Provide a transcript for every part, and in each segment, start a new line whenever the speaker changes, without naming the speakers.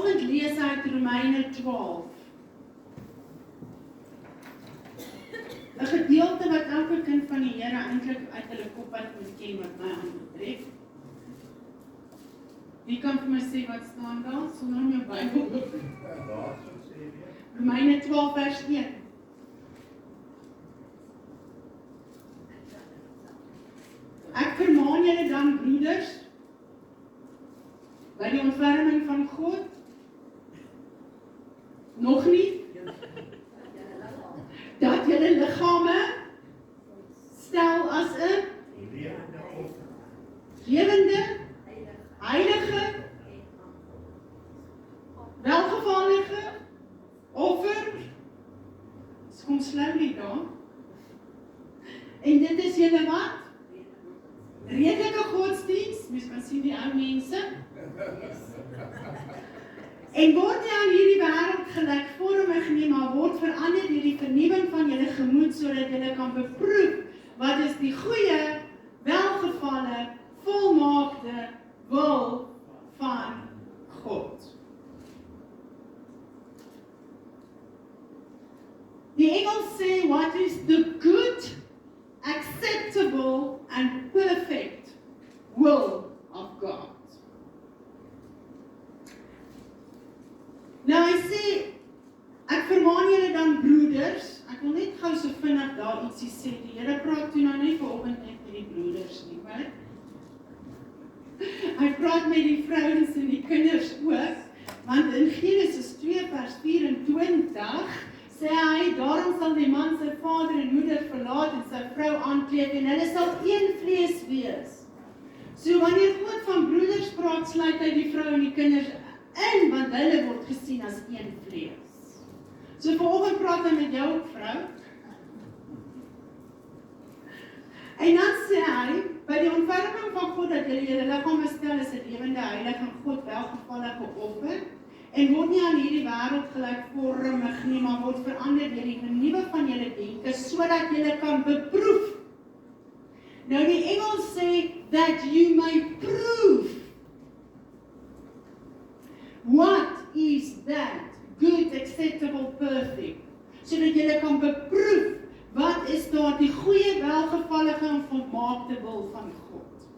Vanoggend lees uit Romeine 12. 'n gedeelte wat elke kind van die Here eintlik uit hulle kop uit moet ken wat my aanbetref. Wie kan vir my sê wat staan daar? Sonder om jou Bybel. Romeine 12 vers 1. Ek vermaan julle dan broeders, by die ontferming van God, nog nie, dat julle liggame stel as 'n lewende, heilige, welgevallige offer, kom slowly daar, en dit is julle wat? Redelike godsdienst, mens kan sien die ou mense, en word nie aan hierdie wêreld gelykvormig nie, maar word verander deur die vernuwing van julle gemoed, sodat julle kan beproef wat is die goeie, welgevalle, volmaakte wil van God. Die Engels sê, what is the good, acceptable and perfect will of God. Nou hy sê, ek vermaan julle dan broeders, ek wil net gou so vinnig daar ietsie sê, die Here praat toe nou nie vanoggend net met die broeders nie, maar hy praat met die vrouens en die kinders ook, want in Genesis 2 vers 24 sê hy, daarom sal die man sy vader en moeder verlaat en sy vrou aankleed en hulle sal een vlees wees. So wanneer God van broeders praat, sluit hy die vrou en die kinders in, want hulle word gesien as een vlees. So vanoggend praat hy met jou vrou. En dan sê hy, by die ontferming van God, dat julle julle liggame stel as 'n lewende, heilige en God welgevallige offer, en word nie aan hierdie wêreld gelykvormig nie, maar word verander deur die vernuwing van julle denke, sodat julle kan beproef. Nou die Engels sê, that you may prove. What is that? Good, acceptable, perfect. Sodat julle kan beproef, wat is daar die goeie, welgevallige en volmaakte wil van God.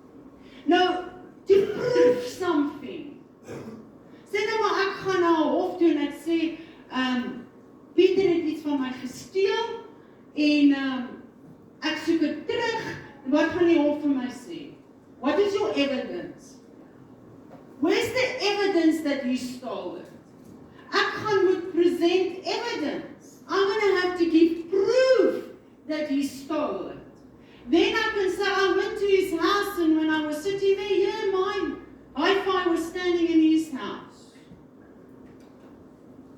Nou, to prove something. Sê nou maar, ek gaan na 'n hof toe en ek sê, Pieter het iets van my gesteel, en ek soek dit terug, en wat gaan die hof vir my sê? What is your evidence? Where's the evidence that you stole it? Ek gaan moet present evidence. I'm going to have to give proof that he stole it. Then I can say, I went to his house, and when I was sitting there, yeah, my hi-fi was standing in his house.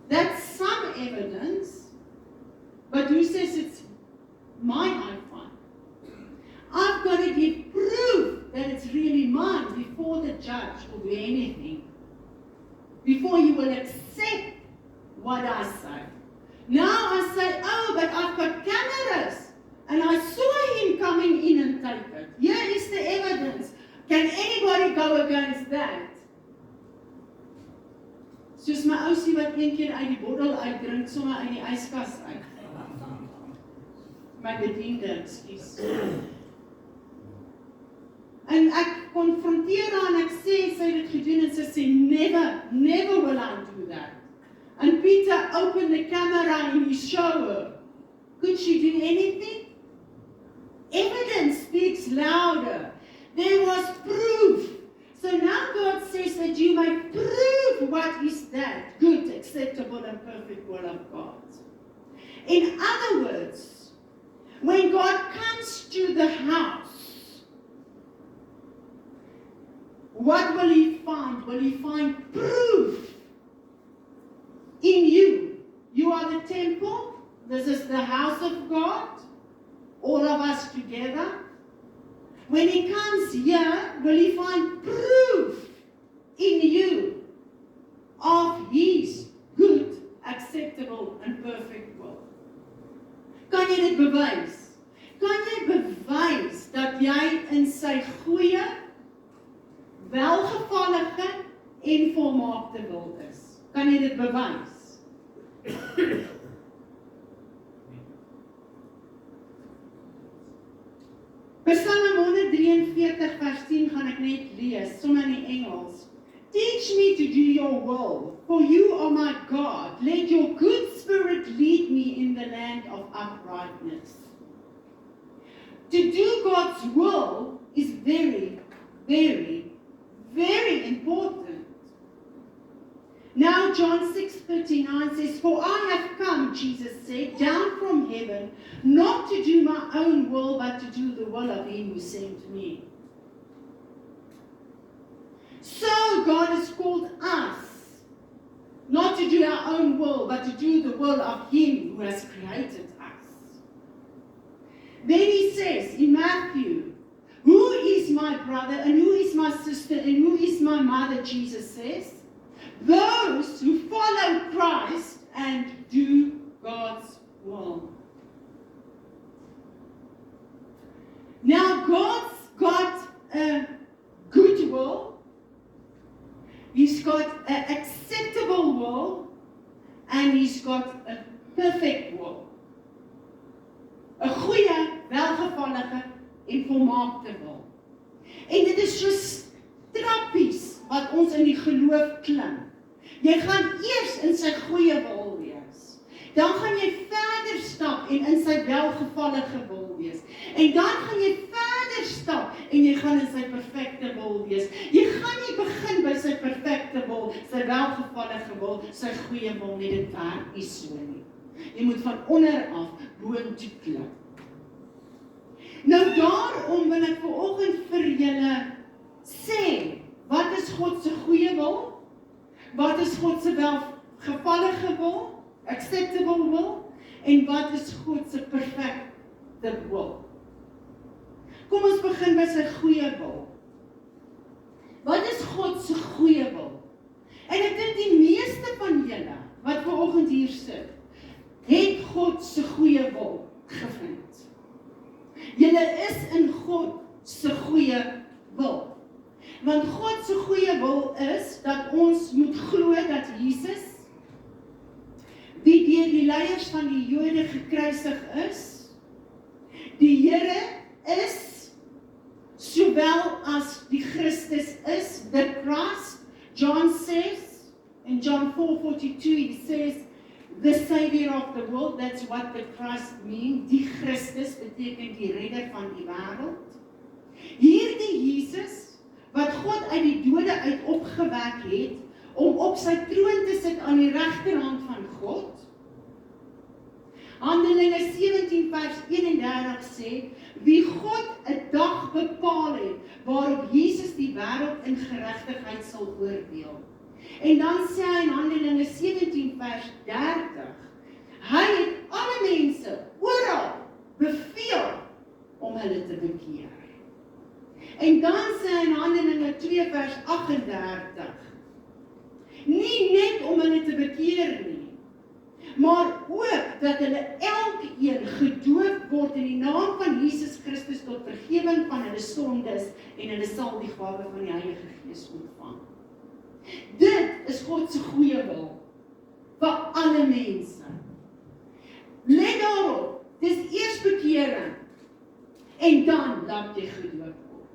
That's some evidence, but who says it's my hi-fi? I've got to give proof that it's really mine before the judge will do anything. Before you will accept what I say. Now I say, oh, but I've got cameras, and I saw him coming in and take it. Here is the evidence. Can anybody go against that? Soos my ousie wat een keer uit die bottel uitdrink, sommer uit die yskas uit. My bediende, ekskuus. En ek konfronteer haar en ek sê, sy het dit gedoen, en sy sê, never will I do that. And Peter opened the camera and he showed her. Could she do anything? Evidence speaks louder. There was proof. So now God says that you may prove what is that good, acceptable, and perfect will of God. In other words, when God comes to the house, what will he find? Will he find proof in you? You are the temple. This is the house of God. All of us together. When he comes here, will he find proof in you of his good, acceptable, and perfect will? Kan jy dit bewys? Kan jy bewys dat jy in sy goeie, welgevallige en volmaakte wil is? Kan jy dit bewys? Psalm 143 vers 10 gaan ek net lees, sommer in die Engels. Teach me to do your will, for you are my God. Let your good spirit lead me in the land of uprightness. To do God's will is very, very, very important. Now John 6:39 says, for I have come, Jesus said, down from heaven, not to do my own will, but to do the will of him who sent me. So God has called us, not to do our own will, but to do the will of him who has created us. Then he says in Matthew, who is my brother and who is my sister and who is my mother, Jesus says? Those who follow Christ and do God's will. Now God's got a good will. He's got an acceptable will, and he's got a perfect will. 'n goeie, welgevallige en volmaakte wil. En dit is so trappies wat ons in die geloof klim. Jy gaan eers in sy goeie wil wees. Dan gaan jy verder stap en in sy welgevallige wil wees. En dan gaan jy verder stap en jy gaan in sy perfekte wil wees. Jy gaan nie begin by sy perfekte wil, sy welgevallige wil, sy goeie wil nie. Dit werk nie so nie. Jy moet van onder af boontoe klim. Nou daarom wil ek vanoggend vir julle sê, wat is God se goeie wil? Wat is God se welgevallige wil? Acceptable will? En wat is God se perfekte wil? Kom ons begin by sy goeie wil. Wat is God se goeie wil? En ek dink die meeste van julle wat vanoggend hier sit, het God se goeie wil gevind. Julle is in God se goeie wil. Want God se goeie wil is dat ons moet glo dat Jesus, wie deur die leiers van die Jode gekruisig is, die Here is, sowel as die Christus is, the Christ. John says, in John 4:42, he says, the Savior of the world, that's what the Christ means. Die Christus beteken die redder van die wêreld. Hierdie Jesus, wat God uit die dode uit opgewek het, om op sy troon te sit aan die regterhand van God. Handelinge 17 vers 31 sê, wie God 'n dag bepaal het, waarop Jesus die wêreld in geregtigheid sal oordeel. En dan sê hy in Handelinge 17 vers 30, hy het alle mense oral beveel om hulle te bekeer. En dan sê hy in Handelinge 2 vers 38, nie net om hulle te bekeer nie, maar ook dat hulle elkeen gedoop word in die naam van Jesus Christus tot vergewing van hulle sondes en hulle sal die gawe van die Heilige Gees ontvang. Dit is God se goeie wil vir alle mense. Let daarop, dis eers bekering en dan laat jy gedoop word.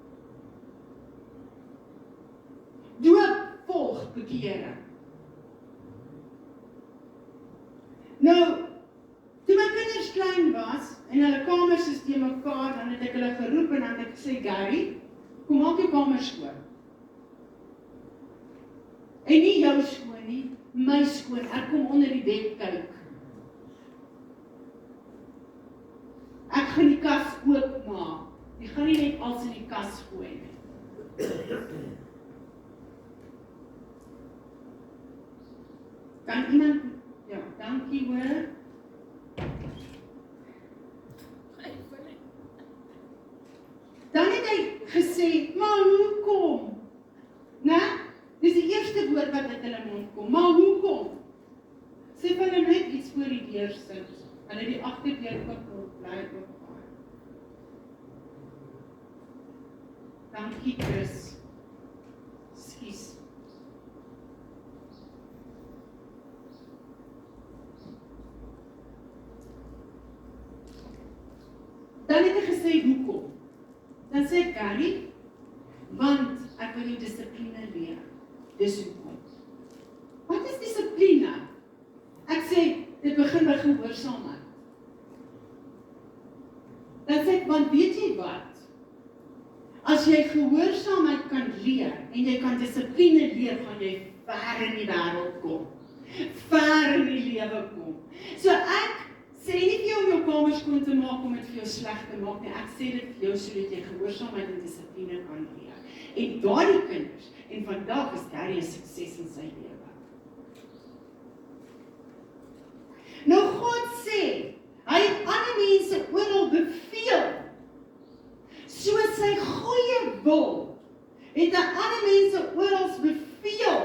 Doop volg bekering. Nou, toe my kinders klein was, en hulle kamers is teen mekaar, dan het ek hulle geroep en dan het ek gesê, Gary, kom maak jou kamer skoon. En nie jou skoon nie, my skoon, ek kom onder die bed kyk. Ek gaan die kas oopmaak, jy gaan nie net alles in die kas gooi nie. Kan iemand, ja, dankie hoor. Dan het hy gesê, maar hoekom? Né? Dis die eerste woord wat uit hulle mond kom. Maar hoekom? Sê vir hulle net iets voor die deur sit. Hulle die agterdeur oop bly oop. Dankie Chris. Skus. dan het hy gesê, hoekom? Dan sê ek, Gary, want ek wil jou dissipline leer. Dis hoekom. Wat is dissipline? Ek sê, dit begin by gehoorsaamheid. Dan sê ek, want weet jy wat? As jy gehoorsaamheid kan leer, en jy kan dissipline leer, gaan jy ver in die wêreld kom. Ver in die lewe kom. So ek sê nie vir jou om jou kamer skoon te maak, om dit vir jou sleg te maak nie. Ek sê dit vir jou, sodat jy gehoorsaamheid en dissipline kan leer. En daardie kinders, en vandag is Gary 'n sukses in sy lewe. Nou God sê, hy het ander mense oral beveel, soos sy goeie wil, het hy ander mense oral beveel.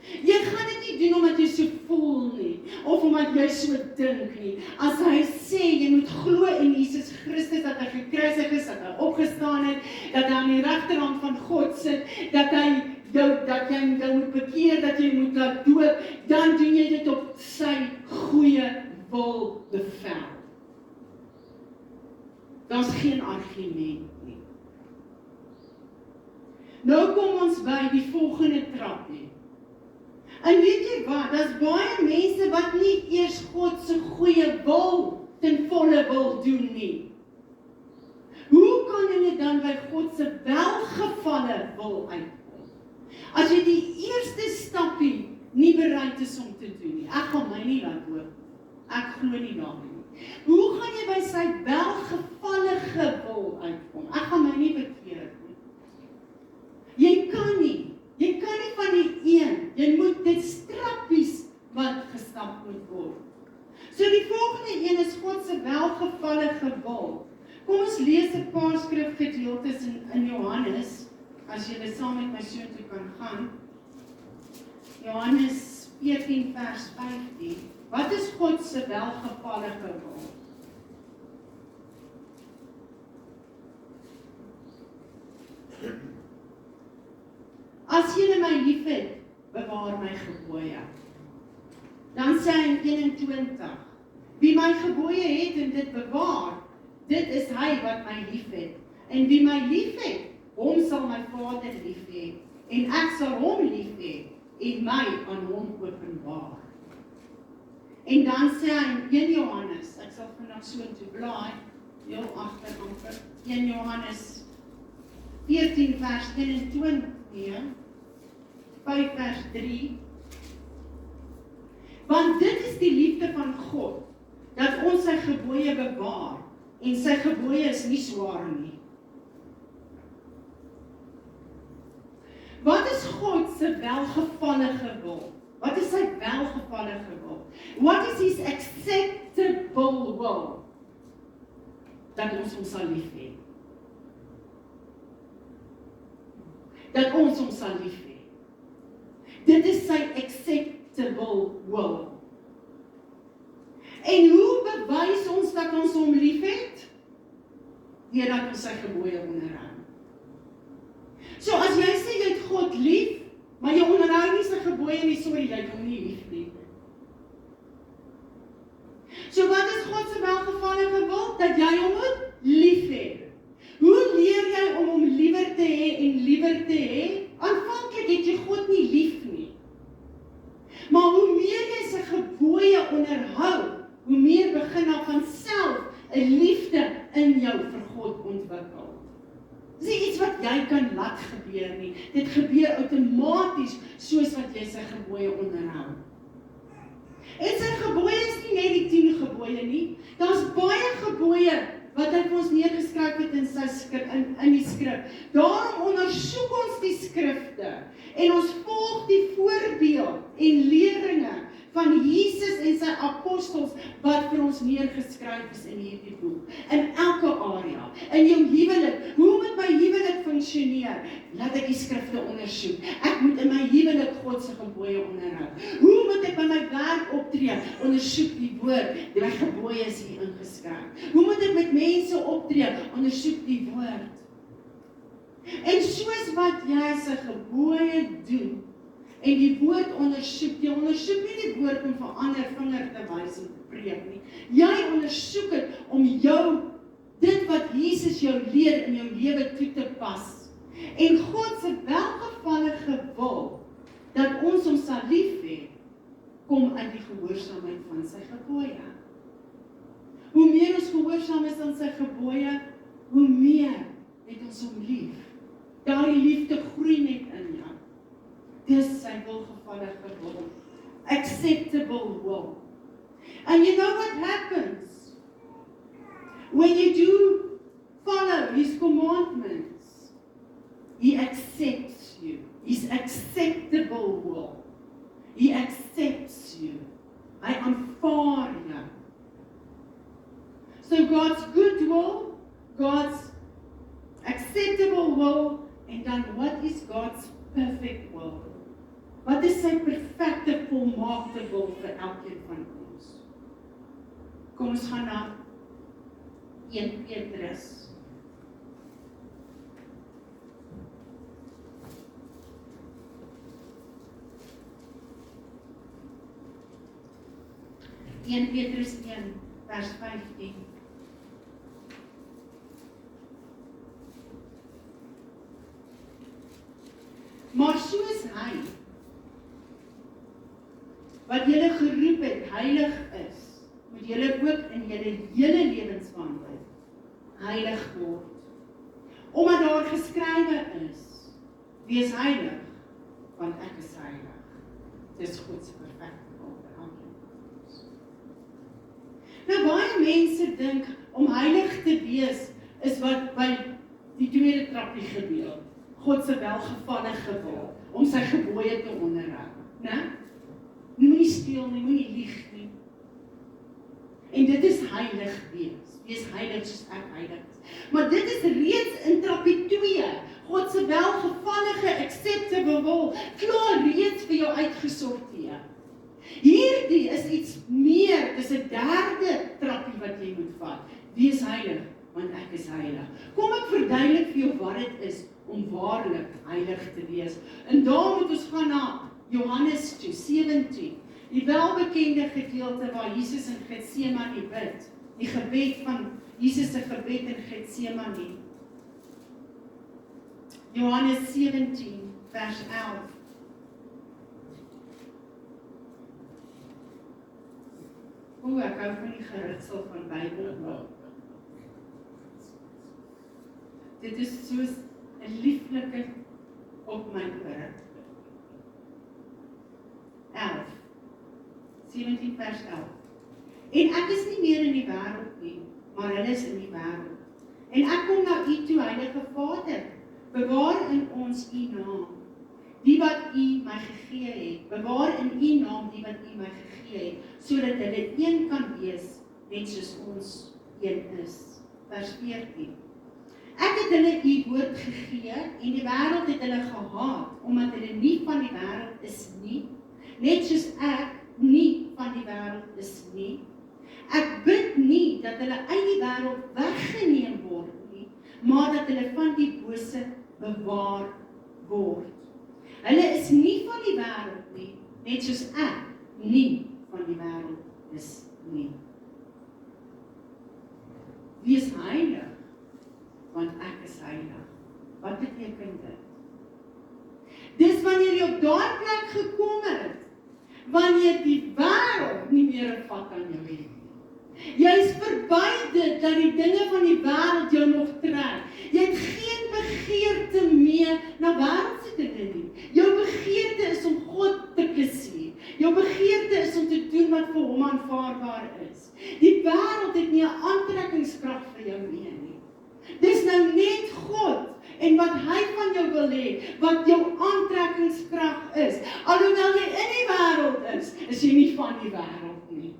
Jy gaan dit nie doen omdat jy so voel nie, of omdat jy so dink nie. As hy sê, jy moet glo in Jesus Christus, dat hy gekruisig is, dat hy opgestaan het, dat hy aan die regterhand van God sit, dat jy moet bekeer, dat jy moet laat doop, dan doen jy dit op sy goeie wil bevel. Daar's geen argument nie. Nou kom ons by die volgende trap nie. En weet jy wat, daar's baie mense wat nie eers God se goeie wil ten volle wil doen nie. Hoe kan hulle dan by God se welgevalle wil uitkom? As jy die eerste stapie nie bereid is om te doen nie, ek gaan my nie laat hoor. Ek glo nie daarin nie. Hoe gaan jy by sy welgevallige wil uitkom? Ek gaan my nie bekeer nie. Jy kan nie van die een, jy moet dit strappies wat gestap moet word. So die volgende een is God se welgevallige wil. Kom ons lees 'n paar skrifgedeeltes in Johannes, as jy saam met my seun toe kan gaan. Johannes 14 vers 15. Wat is God se welgevallige wil? As julle my liefhet, bewaar my gebooie. Dan sê hy in 21, wie my gebooie het en dit bewaar, dit is hy wat my liefhet. En wie my liefhet, hom sal my Vader lief hê, en ek sal hom lief hê, en my aan hom openbaar. En dan sê hy in 1 Johannes, ek sal vandag so toe blaai, heel agter amper, 1 Johannes 14 vers 21, 5 vers 3, want dit is die liefde van God, dat ons sy gebooie bewaar, en sy gebooie is nie swaar nie. Wat is God se welgevallige wil? Wat is sy welgevallige wil? What is his acceptable will? Dat ons hom sal lief hê. Dat ons hom sal lief hê. Dit is sy acceptable will. En hoe bewys ons dat ons hom lief het? Deurdat ons sy gebooie onderhou. So as jy sê jy het God lief, maar jy onderhou nie sy gebooie nie, sorry, jy het hom nie lief nie. So wat is God se welgevallige wil? Dat jy hom moet lief hê. Hoe leer jy om hom liewer te hê en liewer te hê? Aanvanklik het jy God nie lief nie. Maar hoe meer jy sy gebooie onderhou, hoe meer begin daar van self 'n liefde in jou vir God ontwikkel. Dit is nie iets wat jy kan laat gebeur nie. Dit gebeur outomaties soos wat jy sy gebooie onderhou. En sy gebooie is nie net die 10 gebooie nie. Daar's baie gebooie wat hy vir ons neergeskryf het in sy skrif, in die skrif. Daarom ondersoek ons die skrifte en ons volg die voorbeeld en leringe van Jesus en sy apostels wat vir ons neergeskryf is in hierdie boek. In elke area. In jou huwelik. Hoe moet my huwelik funksioneer? Laat ek die skrifte ondersoek. Ek moet in my huwelik God se gebooie onderhou. Hoe moet ek by my werk optree? Ondersoek die woord. Die gebooie is hier ingeskryf. Hoe moet ek met mense optree? Ondersoek die woord. En soos wat jy sy gebooie doen, en die woord ondersoek, jy ondersoek nie die woord om vir ander vinger te wys en te preek nie. Jy ondersoek dit om jou dit wat Jesus jou leer in jou lewe toe te pas. En God se welgevallige wil, dat ons hom sal lief hê, kom uit die gehoorsaamheid van sy gebooie. Hoe meer ons gehoorsaam is aan sy gebooie, hoe meer het ons hom lief. Daardie liefde groei net in jou. Dis sy welgevallige wil. Acceptable will. And you know what happens? When you do follow his commandments, he accepts you. His acceptable will. He accepts you. Hy aanvaar jou. So God's good will, God's acceptable will, and then what is God's perfect will? Wat is sy perfekte volmaakte wil vir elkeen van ons? Kom ons gaan na 1 Petrus. Petrus 1 vers 15. Maar soos hy, wat julle geroep het, heilig is, moet julle ook in julle hele lewenswandel heilig word. Omdat daar geskrywe is, wees heilig, want ek is heilig. Dis God se perfekte wil vir elkeen van ons. Nou baie mense dink om heilig te wees is wat by die tweede trappie gebeur. God se welgevallige wil om sy gebooie te onderhou, né? Moenie steel nie, moenie lieg nie. En dit is heilig wees. Wees heilig soos ek heilig is. Maar dit is reeds in trappie 2. God se welgevallige acceptable wil klaar reeds vir jou uitgesorteer. Hierdie is iets meer, dis 'n derde trappie wat jy moet vat. Wees heilig, want ek is heilig. Kom ek verduidelik vir jou wat dit is om waarlik heilig te wees. En daar moet ons gaan na Johannes 17, die welbekende gedeelte waar Jesus in Getsemane bid, die gebed van Jesus se gebed in Getsemane. Johannes 17 vers 11. Ek hou van die geritsel van Bybel. Dit is soos 'n lieflike op my ore. 17 vers 11. En ek is nie meer in die wêreld nie, maar hulle is in die wêreld. En ek kom na u toe, Heilige Vader, bewaar in ons u naam, die wat u my gegee het, bewaar in u naam die wat u my gegee het, sodat hulle een kan wees, net soos ons een is. Vers 14. Ek het hulle u woord gegee, en die wêreld het hulle gehaat, omdat hulle nie van die wêreld is nie, net soos ek nie van die wêreld is nie. Ek bid nie dat hulle uit die wêreld weggeneem word nie, maar dat hulle van die bose bewaar word. Hulle is nie van die wêreld nie, net soos ek nie van die wêreld is nie. Wees heilig, want ek is heilig. Wat beteken dit? Dis wanneer jy op daai plek gekom het, wanneer die wêreld nie meer 'n vat aan jou het nie. Jy is verby dit, dat die dinge van die wêreld jou nog trek. Jy het geen begeerte meer na wêreldse dinge nie. Jou begeerte is om God te plesier. Jou begeerte is om te doen wat vir hom aanvaarbaar is. Die wêreld het nie 'n aantrekkingskrag vir jou meer nie. Dis nou net God en wat hy van jou wil hê, wat jou aantrekkingskrag is. Alhoewel jy in die wêreld is jy nie van die wêreld nie.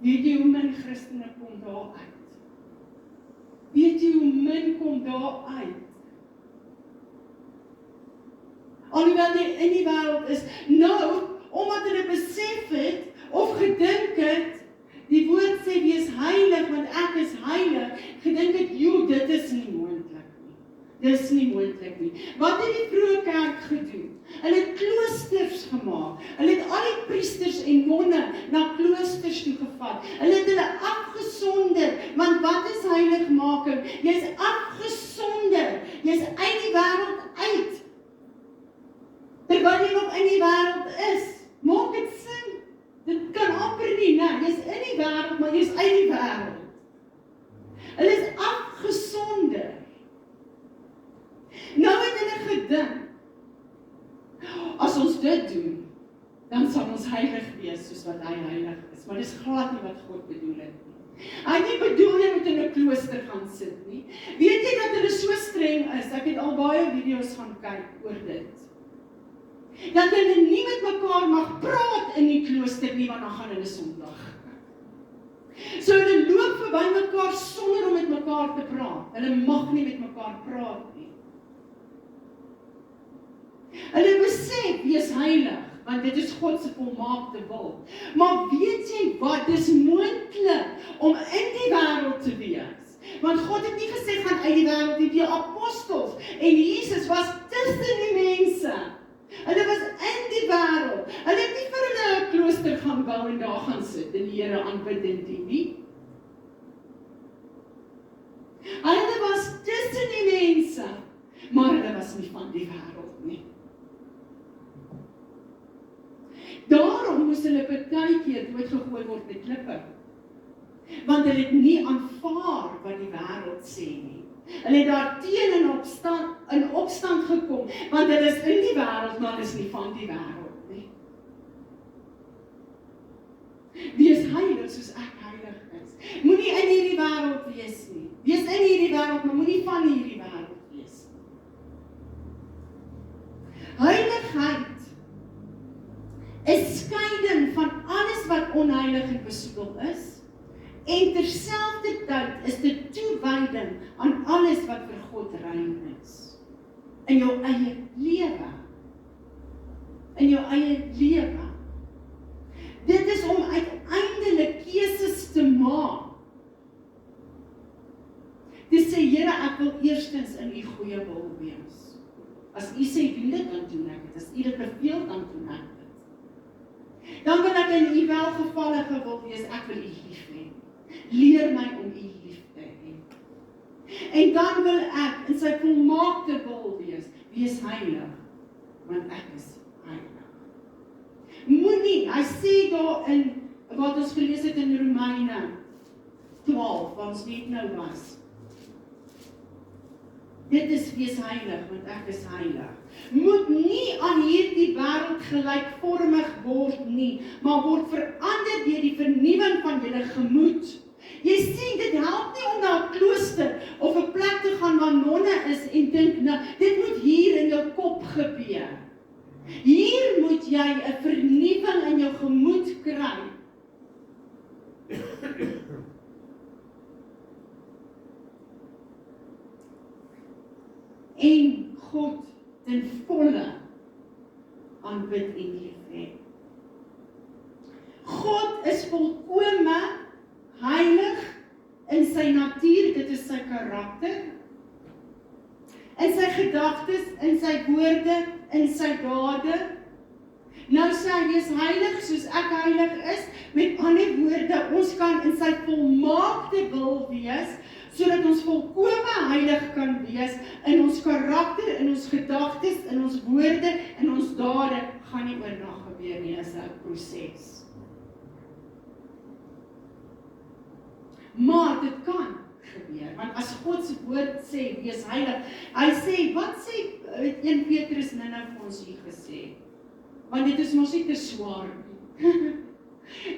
Weet jy hoe min Christene kom daar uit? Weet jy hoe min kom daar uit? Alhoewel jy in die wêreld is, nou, omdat hulle besef het, of gedink het, die woord sê, wees heilig, want ek is heilig, gedink het, dit is nie moontlik nie. Dis nie moontlik nie. Wat het die vroeë kerk gedoen? Hulle het klooster kloosters gemaak. Hulle het al die priesters en nonne na kloosters toe gevat. Hulle het hulle afgesonder, want wat is heiligmaking? Jy's afgesonder, jy's uit die wêreld uit. Terwyl jy nog in die wêreld is, maak dit sin. Dit kan amper nie, né? Jy's in die wêreld, maar jy's uit die wêreld. Hulle is afgesonder. Nou het hulle gedink, as ons dit doen, dan sal ons heilig wees, soos wat hy heilig is. Maar dis glad nie wat God bedoel het nie. Hy het nie bedoel jy moet in 'n klooster gaan sit nie. Weet jy dat hulle so streng is? Ek het al baie video's gaan kyk oor dit. Dat hulle nie met mekaar mag praat in die klooster nie, want dan gaan hulle Sondag. So hulle loop verby mekaar sonder om met mekaar te praat. Hulle mag nie met mekaar praat nie. Hulle besef, wees heilig, want dit is God se volmaakte wil. Maar weet jy wat, dis moontlik om in die wêreld te wees. Want God het nie gesê, gaan uit die wêreld nie, die apostels en Jesus was tussen die mense. Hulle was in die wêreld. Hulle het nie vir hulle 'n klooster gaan bou en daar gaan sit en die Here aanbid en dien nie. Hulle was tussen die mense, maar hulle was nie van die wêreld nie. Daarom moes hulle partykeer doodgegooi word met klippe. Want hulle het nie aanvaar wat die wêreld sê nie. Hulle het daar teen in opstand gekom, want hulle is in die wêreld, maar hulle is nie van die wêreld nie. Wees heilig soos ek heilig is. Moenie in hierdie wêreld wees nie. Wees in hierdie wêreld, maar moenie van hierdie wêreld wees nie. Heiligheid is skeiding van alles wat onheilig en besoedel is, en terselfdertyd is dit toewyding aan alles wat vir God rein is. In jou eie lewe. In jou eie lewe. Dit is om uiteindelik keuses te maak. Dis sê, Here, ek wil eerstens in U goeie wil wees. As U sê, doen dit, dan doen ek dit. As U dit beveel, dan doen ek dit. Dan wil ek in U welgevallige wil wees, ek wil U lief hê. Leer my om U lief te hê. En dan wil ek in sy volmaakte wil wees heilig, want ek is heilig. Moenie, hy sê daar in, wat ons gelees het in Romeine 12, waar ons net nou was. Dit is wees heilig, want ek is heilig. Moet nie aan hierdie wêreld gelykvormig word nie, maar word verander deur die vernuwing van julle gemoed. Jy sien, dit help nie om na 'n klooster of 'n plek te gaan waar nonne is en dink, nou, dit moet hier in jou kop gebeur. Hier moet jy 'n vernuwing in jou gemoed kry. En God ten volle aanbid en lief hê. God is volkome heilig in sy natuur, dit is sy karakter, in sy gedagtes, in sy woorde, in sy dade. Nou sê hy is heilig soos ek heilig is, met ander woorde, ons kan in sy volmaakte wil wees, sodat ons volkome heilig kan wees, in ons karakter, in ons gedagtes, in ons woorde, in ons dade, gaan nie oornag gebeur nie, is 'n proses. Maar dit kan gebeur, want as God se woord sê, wees heilig, hy sê, wat sê 1 Petrus nou vir ons hier gesê? Want dit is mos nie te swaar nie.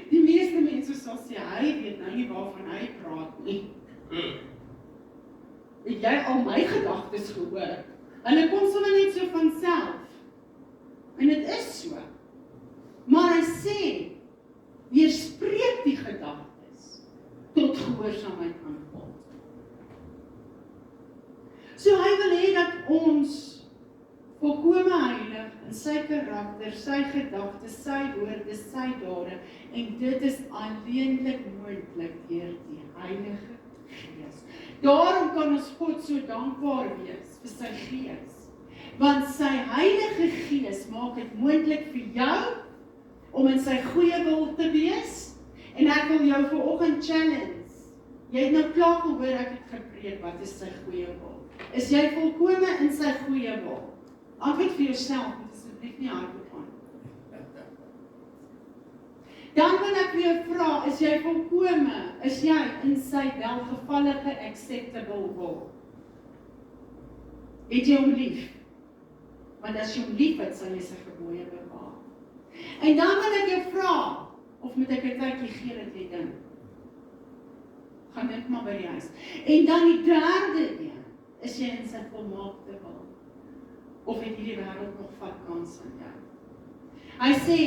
Die meeste mense sal sê, hy weet nou nie waarvan hy praat nie. Het jy al my gedagtes gehoor? Hulle kom sommer net so van self. En dit is so. Maar hy sê, weerspreek die gedagtes tot gehoorsaamheid aan God. So hy wil hê dat ons volkome heilig in sy karakter, sy gedagtes, sy woorde, sy dade, en dit is alleenlik moontlik deur die Heilige Gees. Daarom kan ons God so dankbaar wees vir sy Gees. Want sy Heilige Gees maak dit moontlik vir jou om in sy goeie wil te wees. En ek wil jou vanoggend challenge. Jy het nou klaar gehoor ek het gepreek, wat is sy goeie wil? Is jy volkome in sy goeie wil? Antwoord vir jouself, want asseblief nie hardop aan. Dan wil ek vir jou vra, is jy volkome, is jy in sy welgevallige acceptable wil? Het jy hom lief? Want as jy hom lief het, sal jy sy gebooie bewaar. En dan wil ek jou vra, of moet ek 'n tydjie gee dat jy dink? Gaan dit maar by die huis. En dan die derde een, is jy in sy volmaakte wil? Of het hierdie wêreld nog vat kans aan jou? Hy sê,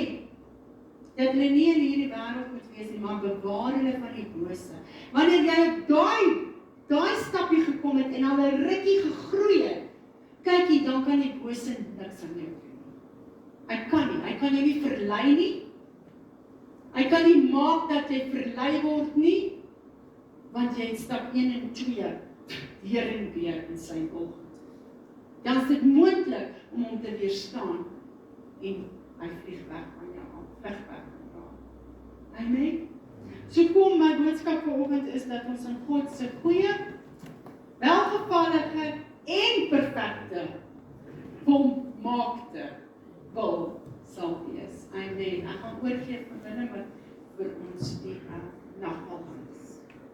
dat hulle nie in hierdie wêreld moet wees nie, maar bewaar hulle van die bose. Wanneer jy op daai stapie gekom het en al 'n rukkie gegroei het, kyk jy, dan kan die bose niks aan jou doen. Hy kan jou nie verlei nie. Hy kan nie maak dat jy verlei word nie, want jy het stap 1 en 2 weer en weer in sy wil. Dan is dit moontlik om hom te weerstaan en hy vlieg weg van jou af, vlieg weg van jou. Amen. So kom, my boodskap vanoggend is dat ons in God se goeie, welgevallige en perfekte volmaakte wil sal wees. Amen. Ek gaan oorgee van binne wat vir ons die nagmaal gaan.